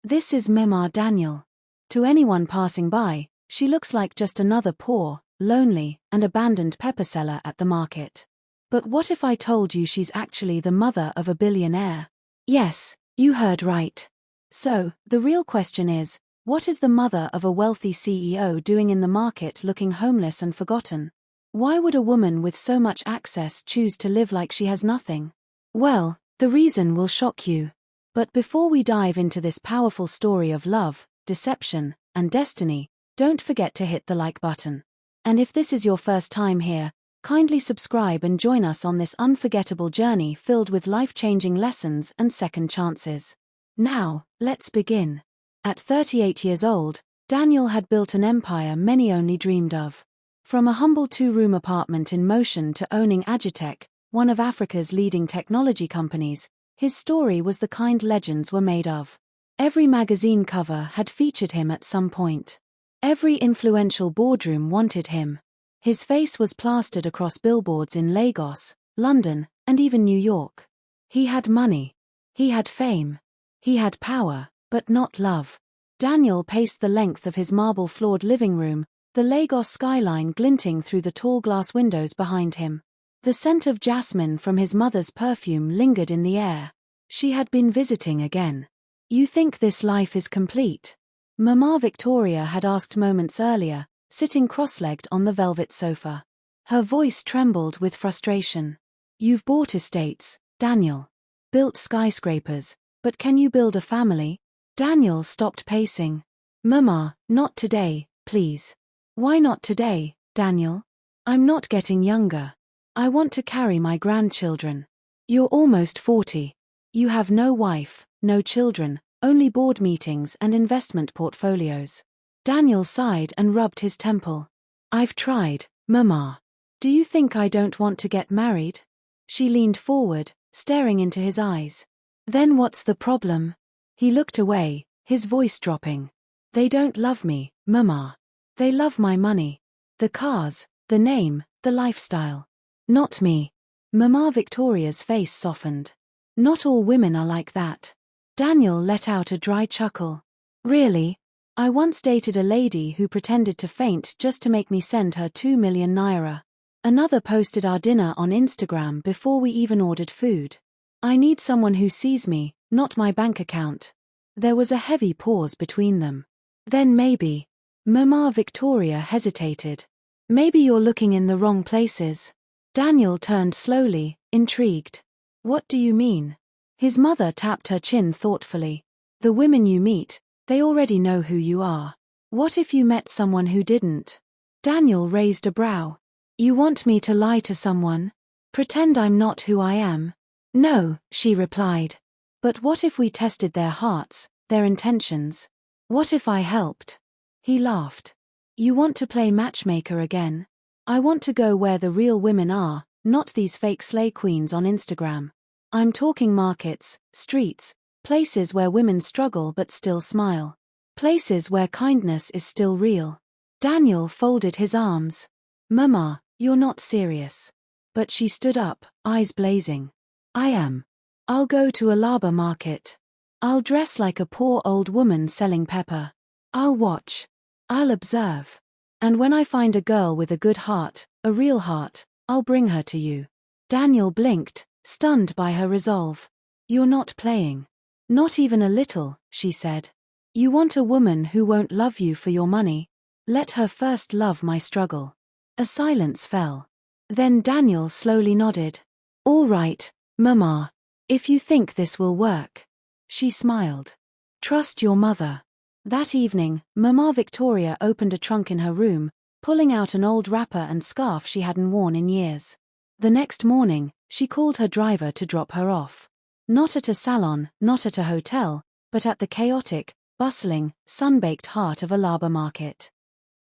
This is Mama Daniel. To anyone passing by, she looks like just another poor, lonely, and abandoned pepper seller at the market. But what if I told you she's actually the mother of a billionaire? Yes, you heard right. So, the real question is, what is the mother of a wealthy CEO doing in the market looking homeless and forgotten? Why would a woman with so much access choose to live like she has nothing? Well, the reason will shock you. But before we dive into this powerful story of love, deception, and destiny, don't forget to hit the like button. And if this is your first time here, kindly subscribe and join us on this unforgettable journey filled with life-changing lessons and second chances. Now, let's begin. At 38 years old, Daniel had built an empire many only dreamed of. From a humble 2-room apartment in Motion to owning Agitech, one of Africa's leading technology companies, his story was the kind legends were made of. Every magazine cover had featured him at some point. Every influential boardroom wanted him. His face was plastered across billboards in Lagos, London, and even New York. He had money. He had fame. He had power, but not love. Daniel paced the length of his marble-floored living room, the Lagos skyline glinting through the tall glass windows behind him. The scent of jasmine from his mother's perfume lingered in the air. She had been visiting again. "You think this life is complete?" Mama Victoria had asked moments earlier, sitting cross-legged on the velvet sofa. Her voice trembled with frustration. "You've bought estates, Daniel. Built skyscrapers, but can you build a family?" Daniel stopped pacing. "Mama, not today, please." "Why not today, Daniel? I'm not getting younger. I want to carry my grandchildren." "You're almost 40. You have no wife, no children, only board meetings and investment portfolios." Daniel sighed and rubbed his temple. "I've tried, Mama. Do you think I don't want to get married?" She leaned forward, staring into his eyes. "Then what's the problem?" He looked away, his voice dropping. "They don't love me, Mama. They love my money. The cars, the name, the lifestyle. Not me." Mama Victoria's face softened. "Not all women are like that." Daniel let out a dry chuckle. "Really? I once dated a lady who pretended to faint just to make me send her 2 million naira. Another posted our dinner on Instagram before we even ordered food. I need someone who sees me, not my bank account." There was a heavy pause between them. "Then maybe." Mama Victoria hesitated. "Maybe you're looking in the wrong places." Daniel turned slowly, intrigued. "What do you mean?" His mother tapped her chin thoughtfully. "The women you meet, they already know who you are. What if you met someone who didn't?" Daniel raised a brow. "You want me to lie to someone? Pretend I'm not who I am?" "No," she replied. "But what if we tested their hearts, their intentions? What if I helped?" He laughed. "You want to play matchmaker again? I want to go where the real women are, not these fake slay queens on Instagram. I'm talking markets, streets, places where women struggle but still smile. Places where kindness is still real." Daniel folded his arms. "Mama, you're not serious." But she stood up, eyes blazing. "I am. I'll go to Alaba Market. I'll dress like a poor old woman selling pepper. I'll watch. I'll observe. And when I find a girl with a good heart, a real heart, I'll bring her to you." Daniel blinked, stunned by her resolve. "You're not playing." "Not even a little," she said. "You want a woman who won't love you for your money? Let her first love my struggle." A silence fell. Then Daniel slowly nodded. "All right, Mama. If you think this will work." She smiled. "Trust your mother." That evening, Mama Victoria opened a trunk in her room, pulling out an old wrapper and scarf she hadn't worn in years. The next morning, she called her driver to drop her off. Not at a salon, not at a hotel, but at the chaotic, bustling, sun-baked heart of Alaba Market.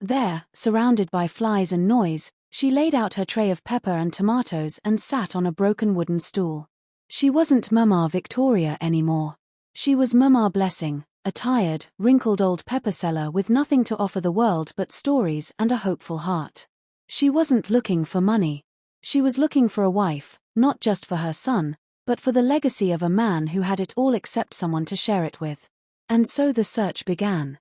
There, surrounded by flies and noise, she laid out her tray of pepper and tomatoes and sat on a broken wooden stool. She wasn't Mama Victoria anymore. She was Mama Blessing, a tired, wrinkled old pepper seller with nothing to offer the world but stories and a hopeful heart. She wasn't looking for money. She was looking for a wife, not just for her son, but for the legacy of a man who had it all except someone to share it with. And so the search began.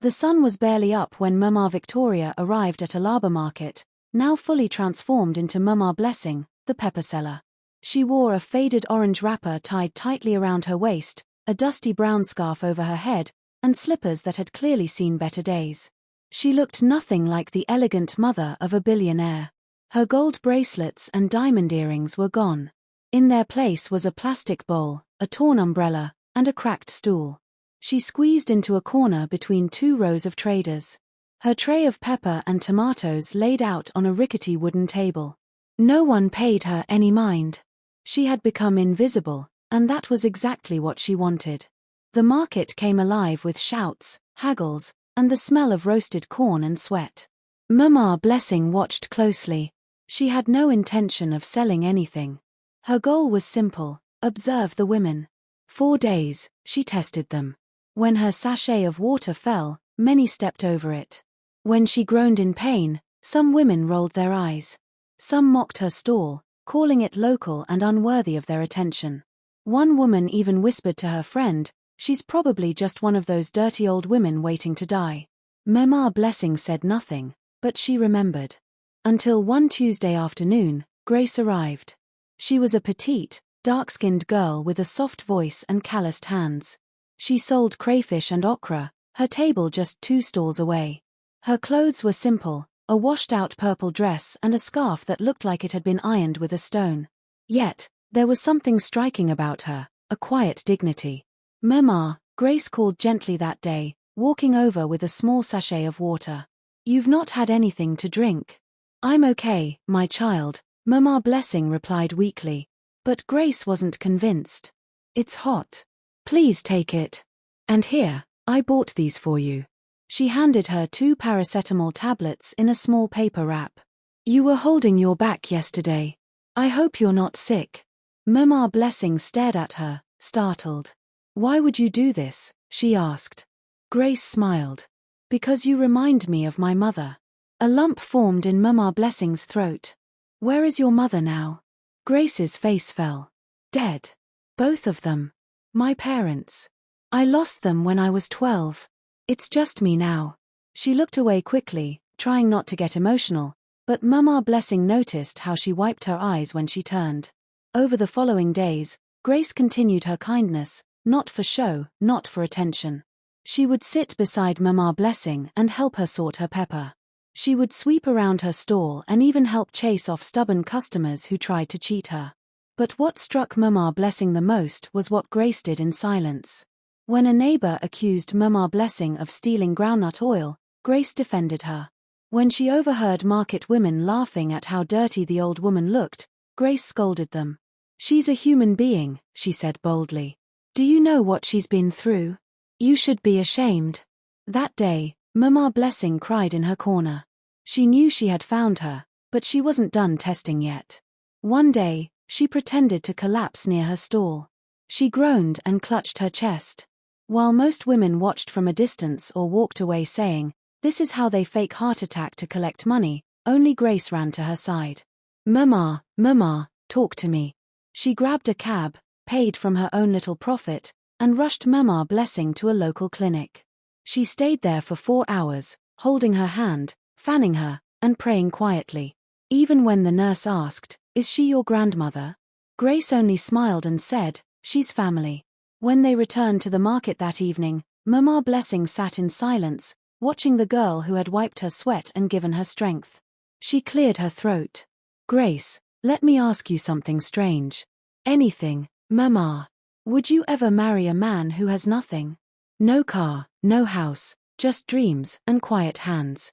The sun was barely up when Mama Victoria arrived at Alaba Market, now fully transformed into Mama Blessing, the pepper seller. She wore a faded orange wrapper tied tightly around her waist, a dusty brown scarf over her head, and slippers that had clearly seen better days. She looked nothing like the elegant mother of a billionaire. Her gold bracelets and diamond earrings were gone. In their place was a plastic bowl, a torn umbrella, and a cracked stool. She squeezed into a corner between two rows of traders. Her tray of pepper and tomatoes laid out on a rickety wooden table. No one paid her any mind. She had become invisible, and that was exactly what she wanted. The market came alive with shouts, haggles, and the smell of roasted corn and sweat. Mama Blessing watched closely. She had no intention of selling anything. Her goal was simple: observe the women. 4 days, she tested them. When her sachet of water fell, many stepped over it. When she groaned in pain, some women rolled their eyes. Some mocked her stall, calling it local and unworthy of their attention. One woman even whispered to her friend, "She's probably just one of those dirty old women waiting to die." Mama Blessing said nothing, but she remembered. Until one Tuesday afternoon, Grace arrived. She was a petite, dark-skinned girl with a soft voice and calloused hands. She sold crayfish and okra, her table just 2 stalls away. Her clothes were simple, a washed-out purple dress and a scarf that looked like it had been ironed with a stone. Yet, there was something striking about her, a quiet dignity. "Mama," Grace called gently that day, walking over with a small sachet of water. "You've not had anything to drink." "I'm okay, my child," Mama Blessing replied weakly. But Grace wasn't convinced. "It's hot. Please take it. And here, I bought these for you." She handed her 2 paracetamol tablets in a small paper wrap. "You were holding your back yesterday. I hope you're not sick." Mama Blessing stared at her, startled. "Why would you do this?" she asked. Grace smiled. "Because you remind me of my mother." A lump formed in Mama Blessing's throat. "Where is your mother now?" Grace's face fell. "Dead. Both of them. My parents. I lost them when I was 12. It's just me now." She looked away quickly, trying not to get emotional, but Mama Blessing noticed how she wiped her eyes when she turned. Over the following days, Grace continued her kindness, not for show, not for attention. She would sit beside Mama Blessing and help her sort her pepper. She would sweep around her stall and even help chase off stubborn customers who tried to cheat her. But what struck Mama Blessing the most was what Grace did in silence. When a neighbor accused Mama Blessing of stealing groundnut oil, Grace defended her. When she overheard market women laughing at how dirty the old woman looked, Grace scolded them. "She's a human being," she said boldly. "Do you know what she's been through? You should be ashamed." That day, Mama Blessing cried in her corner. She knew she had found her, but she wasn't done testing yet. One day, she pretended to collapse near her stall. She groaned and clutched her chest. While most women watched from a distance or walked away saying, "This is how they fake heart attack to collect money," only Grace ran to her side. "Mama, Mama, talk to me." She grabbed a cab, paid from her own little profit, and rushed Mama Blessing to a local clinic. She stayed there for 4 hours, holding her hand, fanning her, and praying quietly. Even when the nurse asked, "Is she your grandmother?" Grace only smiled and said, "She's family." When they returned to the market that evening, Mama Blessing sat in silence, watching the girl who had wiped her sweat and given her strength. She cleared her throat. "Grace, let me ask you something strange." "Anything, Mama." "Would you ever marry a man who has nothing? No car, no house, just dreams and quiet hands."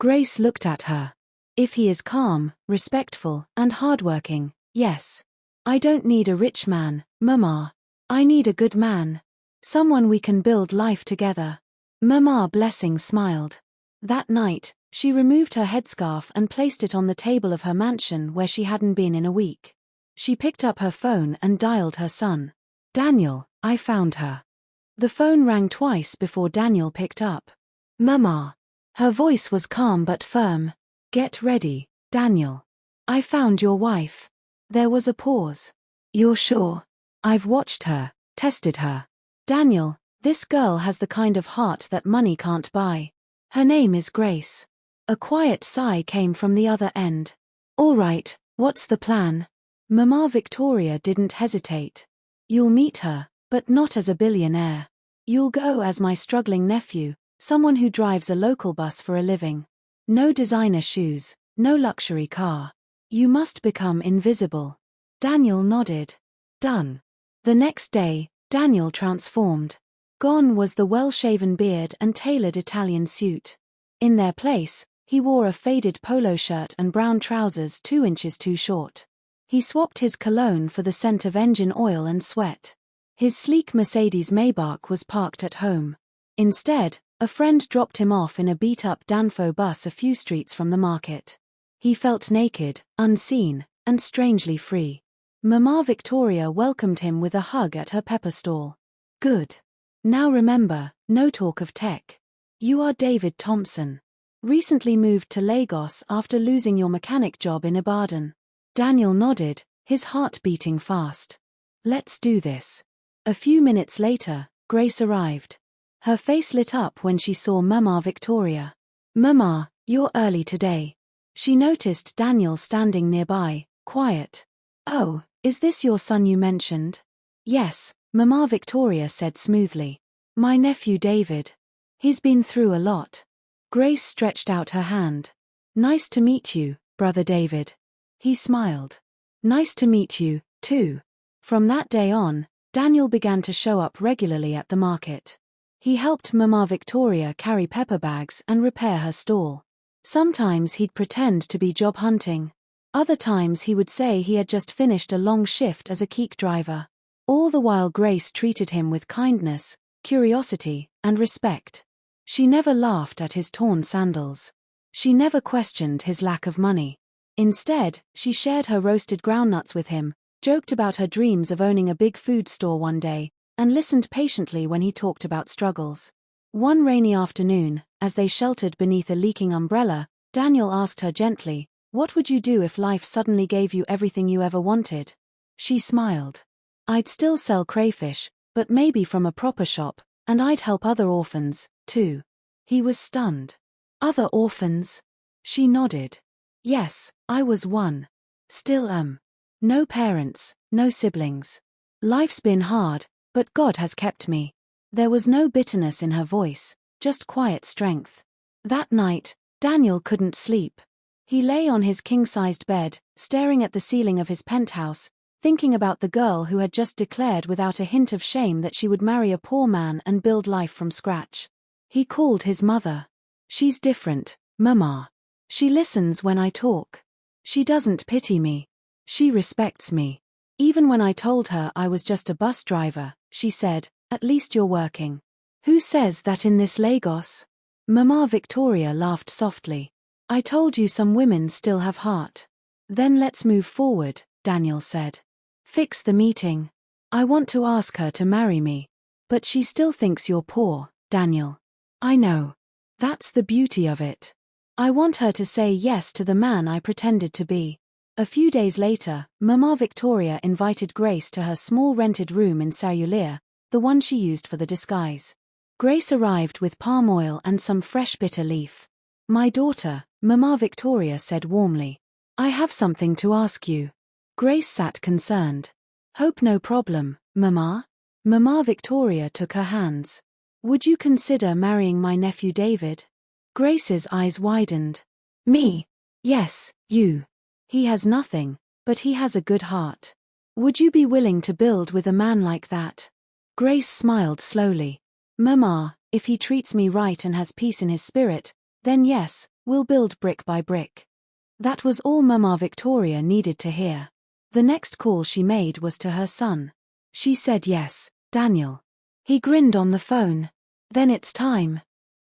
Grace looked at her. "If he is calm, respectful, and hardworking, yes. I don't need a rich man, Mama. I need a good man. Someone we can build life together." Mama Blessing smiled. That night, she removed her headscarf and placed it on the table of her mansion where she hadn't been in a week. She picked up her phone and dialed her son. "Daniel, I found her." The phone rang twice before Daniel picked up. "Mama." Her voice was calm but firm. "Get ready, Daniel. I found your wife." There was a pause. "You're sure?" "I've watched her, tested her." "Daniel, This girl has the kind of heart that money can't buy. Her name is Grace. A quiet sigh came from the other end. All right, what's the plan? Mama Victoria didn't hesitate. You'll meet her, but not as a billionaire. You'll go as my struggling nephew, someone who drives a local bus for a living. No designer shoes, no luxury car. You must become invisible. Daniel nodded. Done. The next day, Daniel transformed. Gone was the well-shaven beard and tailored Italian suit. In their place, he wore a faded polo shirt and brown trousers 2 inches too short. He swapped his cologne for the scent of engine oil and sweat. His sleek Mercedes Maybach was parked at home. Instead, a friend dropped him off in a beat-up Danfo bus a few streets from the market. He felt naked, unseen, and strangely free. Mama Victoria welcomed him with a hug at her pepper stall. Good. Now remember, no talk of tech. You are David Thompson. Recently moved to Lagos after losing your mechanic job in Ibadan. Daniel nodded, his heart beating fast. Let's do this. A few minutes later, Grace arrived. Her face lit up when she saw Mama Victoria. Mama, you're early today. She noticed Daniel standing nearby, quiet. Oh, is this your son you mentioned? Yes, Mama Victoria said smoothly. My nephew David. He's been through a lot. Grace stretched out her hand. Nice to meet you, brother David. He smiled. Nice to meet you, too. From that day on, Daniel began to show up regularly at the market. He helped Mama Victoria carry pepper bags and repair her stall. Sometimes he'd pretend to be job hunting. Other times he would say he had just finished a long shift as a keek driver. All the while Grace treated him with kindness, curiosity, and respect. She never laughed at his torn sandals. She never questioned his lack of money. Instead, she shared her roasted groundnuts with him, joked about her dreams of owning a big food store one day, and listened patiently when he talked about struggles. One rainy afternoon, as they sheltered beneath a leaking umbrella, Daniel asked her gently, "What would you do if life suddenly gave you everything you ever wanted?" She smiled. "I'd still sell crayfish, but maybe from a proper shop, and I'd help other orphans, too." He was stunned. Other orphans? She nodded. Yes, I was one. Still am. No parents, no siblings. Life's been hard, but God has kept me. There was no bitterness in her voice, just quiet strength. That night, Daniel couldn't sleep. He lay on his king-sized bed, staring at the ceiling of his penthouse, thinking about the girl who had just declared without a hint of shame that she would marry a poor man and build life from scratch. He called his mother. She's different, Mama. She listens when I talk. She doesn't pity me. She respects me. Even when I told her I was just a bus driver, she said, "At least you're working." Who says that in this Lagos? Mama Victoria laughed softly. I told you some women still have heart. Then let's move forward, Daniel said. Fix the meeting. I want to ask her to marry me. But she still thinks you're poor, Daniel. I know. That's the beauty of it. I want her to say yes to the man I pretended to be. A few days later, Mama Victoria invited Grace to her small rented room in Sarulea, the one she used for the disguise. Grace arrived with palm oil and some fresh bitter leaf. My daughter, Mama Victoria said warmly. I have something to ask you. Grace sat concerned. Hope no problem, Mama. Mama Victoria took her hands. Would you consider marrying my nephew David? Grace's eyes widened. Me? Yes, you. He has nothing, but he has a good heart. Would you be willing to build with a man like that? Grace smiled slowly. Mama, if he treats me right and has peace in his spirit, then yes, we'll build brick by brick. That was all Mama Victoria needed to hear. The next call she made was to her son. She said yes, Daniel. He grinned on the phone. Then it's time.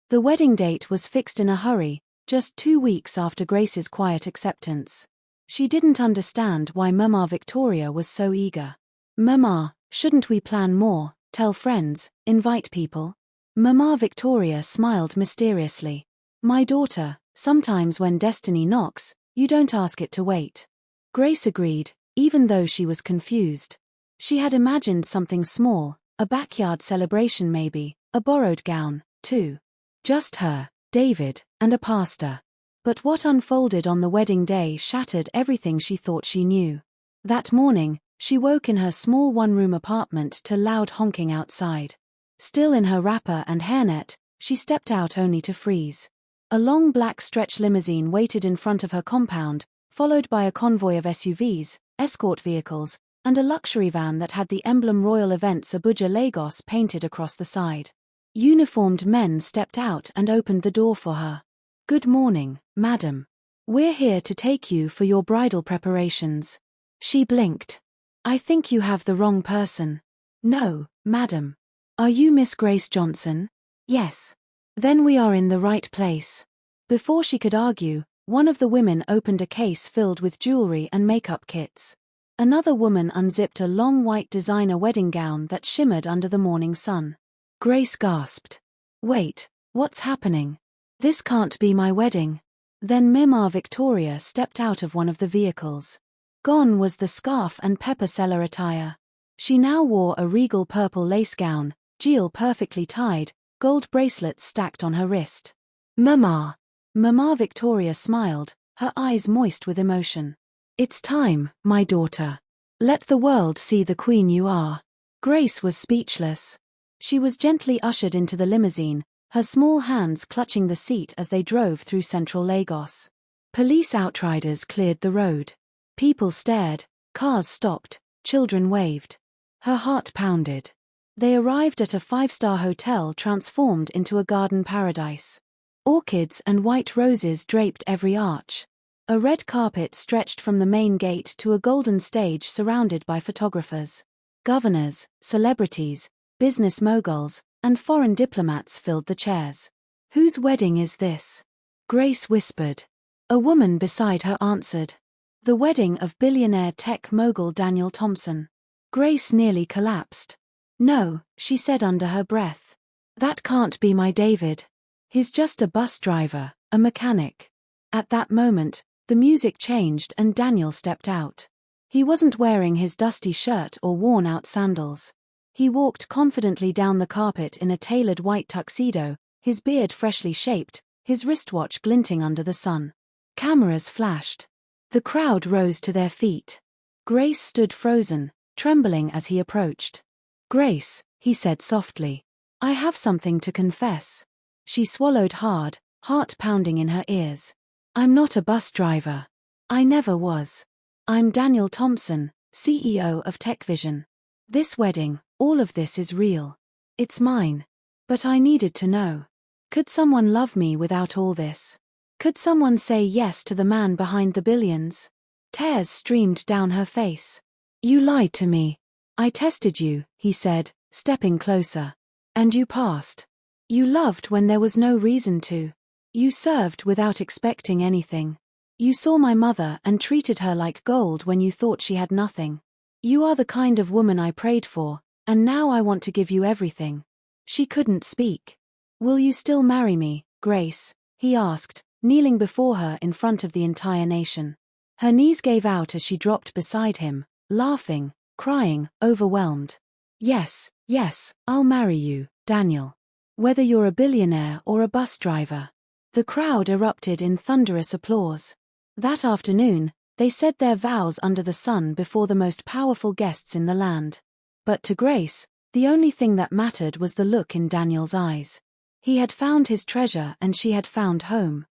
The wedding date was fixed in a hurry, just 2 weeks after Grace's quiet acceptance. She didn't understand why Mama Victoria was so eager. Mama, shouldn't we plan more, tell friends, invite people? Mama Victoria smiled mysteriously. My daughter, sometimes when destiny knocks, you don't ask it to wait. Grace agreed, even though she was confused. She had imagined something small, A backyard celebration maybe, a borrowed gown, too. Just her, David, and a pastor. But what unfolded on the wedding day shattered everything she thought she knew. That morning, she woke in her small one-room apartment to loud honking outside. Still in her wrapper and hairnet, she stepped out only to freeze. A long black stretch limousine waited in front of her compound, followed by a convoy of SUVs, escort vehicles, and a luxury van that had the emblem Royal Events Abuja Lagos painted across the side. Uniformed men stepped out and opened the door for her. "Good morning, madam. We're here to take you for your bridal preparations." She blinked. "I think you have the wrong person." "No, madam. Are you Miss Grace Johnson?" "Yes." "Then we are in the right place." Before she could argue, one of the women opened a case filled with jewelry and makeup kits. Another woman unzipped a long white designer wedding gown that shimmered under the morning sun. Grace gasped. "Wait, what's happening? This can't be my wedding." Then Mima Victoria stepped out of one of the vehicles. Gone was the scarf and pepper seller attire. She now wore a regal purple lace gown, Jill perfectly tied, gold bracelets stacked on her wrist. "Mama." Mama Victoria smiled, her eyes moist with emotion. "It's time, my daughter. Let the world see the queen you are." Grace was speechless. She was gently ushered into the limousine, her small hands clutching the seat as they drove through central Lagos. Police outriders cleared the road. People stared, cars stopped, children waved. Her heart pounded. They arrived at a five-star hotel transformed into a garden paradise. Orchids and white roses draped every arch. A red carpet stretched from the main gate to a golden stage surrounded by photographers. Governors, celebrities, business moguls, and foreign diplomats filled the chairs. "Whose wedding is this?" Grace whispered. A woman beside her answered. "The wedding of billionaire tech mogul Daniel Thompson." Grace nearly collapsed. "No," she said under her breath. "That can't be my David. He's just a bus driver, a mechanic." At that moment, the music changed and Daniel stepped out. He wasn't wearing his dusty shirt or worn-out sandals. He walked confidently down the carpet in a tailored white tuxedo, his beard freshly shaped, his wristwatch glinting under the sun. Cameras flashed. The crowd rose to their feet. Grace stood frozen, trembling as he approached. "Grace," he said softly, "I have something to confess." She swallowed hard, heart pounding in her ears. "I'm not a bus driver. I never was. I'm Daniel Thompson, CEO of TechVision. This wedding, all of this is real. It's mine. But I needed to know. Could someone love me without all this? Could someone say yes to the man behind the billions?" Tears streamed down her face. "You lied to me. I tested you," he said, stepping closer. "And you passed. You loved when there was no reason to. You served without expecting anything. You saw my mother and treated her like gold when you thought she had nothing. You are the kind of woman I prayed for, and now I want to give you everything." She couldn't speak. "Will you still marry me, Grace?" he asked, kneeling before her in front of the entire nation. Her knees gave out as she dropped beside him, laughing, crying, overwhelmed. "Yes, yes, I'll marry you, Daniel. Whether you're a billionaire or a bus driver." The crowd erupted in thunderous applause. That afternoon, they said their vows under the sun before the most powerful guests in the land. But to Grace, the only thing that mattered was the look in Daniel's eyes. He had found his treasure and she had found home.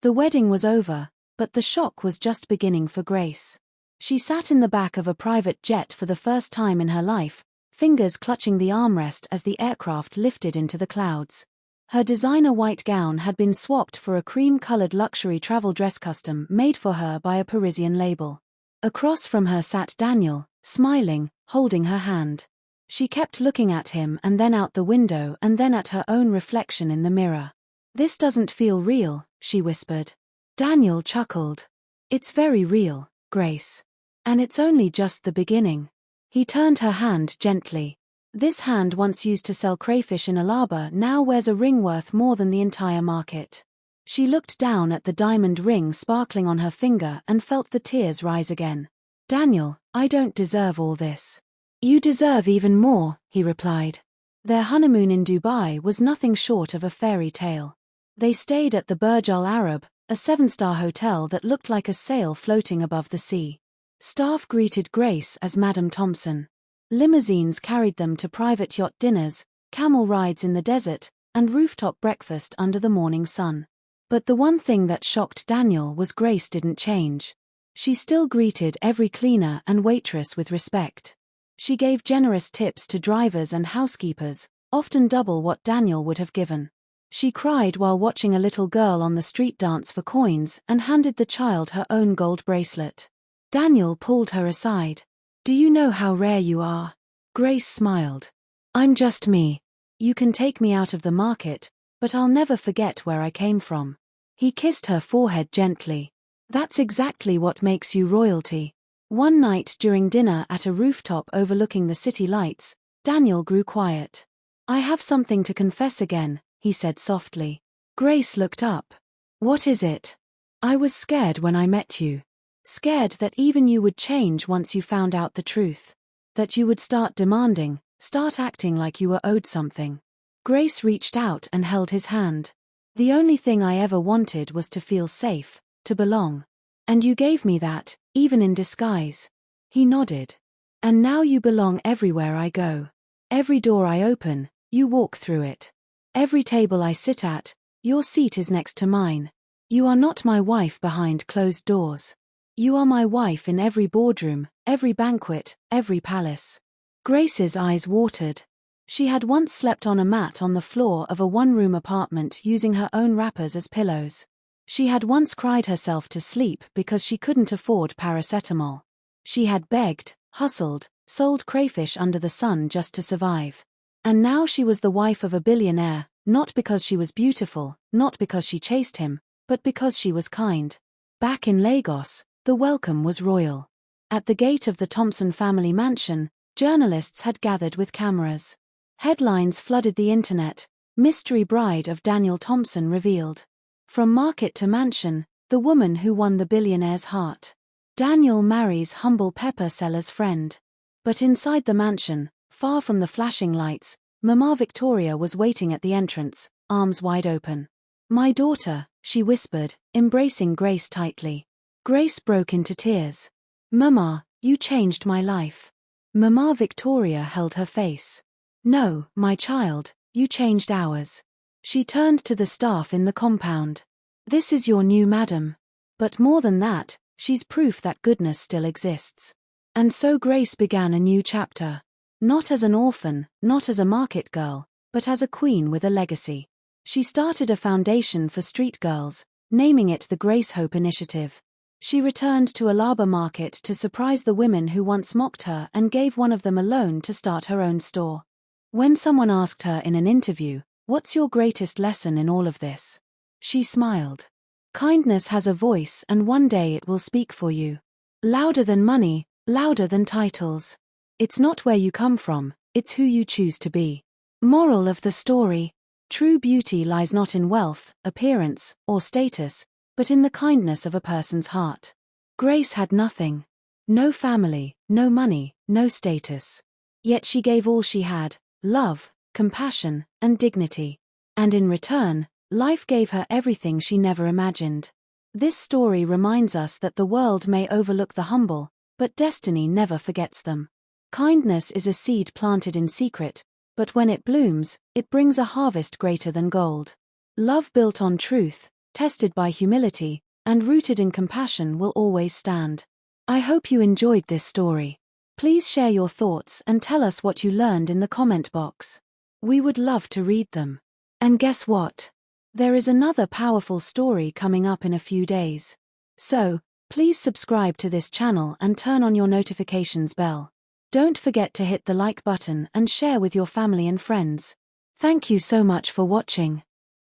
The wedding was over, but the shock was just beginning for Grace. She sat in the back of a private jet for the first time in her life, fingers clutching the armrest as the aircraft lifted into the clouds. Her designer white gown had been swapped for a cream-colored luxury travel dress custom made for her by a Parisian label. Across from her sat Daniel, smiling, holding her hand. She kept looking at him and then out the window and then at her own reflection in the mirror. "This doesn't feel real," she whispered. Daniel chuckled. "It's very real, Grace. And it's only just the beginning." He turned her hand gently. This hand once used to sell crayfish in Alaba now wears a ring worth more than the entire market. She looked down at the diamond ring sparkling on her finger and felt the tears rise again. "Daniel, I don't deserve all this. You deserve even more, he replied. Their honeymoon in Dubai was nothing short of a fairy tale. They stayed at the Burj Al Arab, a 7-star hotel that looked like a sail floating above the sea. Staff greeted Grace as Madam Thompson. Limousines carried them to private yacht dinners, camel rides in the desert, and rooftop breakfast under the morning sun. But the one thing that shocked Daniel was Grace didn't change. She still greeted every cleaner and waitress with respect. She gave generous tips to drivers and housekeepers, often double what Daniel would have given. She cried while watching a little girl on the street dance for coins and handed the child her own gold bracelet. Daniel pulled her aside. Do you know how rare you are? Grace smiled. I'm just me. You can take me out of the market, but I'll never forget where I came from. He kissed her forehead gently. That's exactly what makes you royalty. One night during dinner at a rooftop overlooking the city lights, Daniel grew quiet. I have something to confess again, he said softly. Grace looked up. What is it? I was scared when I met you. Scared that even you would change once you found out the truth. That you would start demanding, start acting like you were owed something. Grace reached out and held his hand. The only thing I ever wanted was to feel safe, to belong. And you gave me that, even in disguise. He nodded. And now you belong everywhere I go. Every door I open, you walk through it. Every table I sit at, your seat is next to mine. You are not my wife behind closed doors. You are my wife in every boardroom, every banquet, every palace. Grace's eyes watered. She had once slept on a mat on the floor of a one-room apartment using her own wrappers as pillows. She had once cried herself to sleep because she couldn't afford paracetamol. She had begged, hustled, sold crayfish under the sun just to survive. And now she was the wife of a billionaire, not because she was beautiful, not because she chased him, but because she was kind. Back in Lagos, the welcome was royal. At the gate of the Thompson family mansion, journalists had gathered with cameras. Headlines flooded the internet. Mystery bride of Daniel Thompson revealed. From market to mansion, the woman who won the billionaire's heart. Daniel marries humble pepper seller's friend. But inside the mansion, far from the flashing lights, Mama Victoria was waiting at the entrance, arms wide open. My daughter, she whispered, embracing Grace tightly. Grace broke into tears. Mama, you changed my life. Mama Victoria held her face. No, my child, you changed ours. She turned to the staff in the compound. This is your new madam. But more than that, she's proof that goodness still exists. And so Grace began a new chapter. Not as an orphan, not as a market girl, but as a queen with a legacy. She started a foundation for street girls, naming it the Grace Hope Initiative. She returned to Alaba Market to surprise the women who once mocked her and gave one of them a loan to start her own store. When someone asked her in an interview, "What's your greatest lesson in all of this?" she smiled. Kindness has a voice and one day it will speak for you. Louder than money, louder than titles. It's not where you come from, it's who you choose to be. Moral of the story: true beauty lies not in wealth, appearance, or status, but in the kindness of a person's heart. Grace had nothing. No family, no money, no status. Yet she gave all she had: love, compassion, and dignity. And in return, life gave her everything she never imagined. This story reminds us that the world may overlook the humble, but destiny never forgets them. Kindness is a seed planted in secret, but when it blooms, it brings a harvest greater than gold. Love built on truth, tested by humility, and rooted in compassion will always stand. I hope you enjoyed this story. Please share your thoughts and tell us what you learned in the comment box. We would love to read them. And guess what? There is another powerful story coming up in a few days. So, please subscribe to this channel and turn on your notifications bell. Don't forget to hit the like button and share with your family and friends. Thank you so much for watching.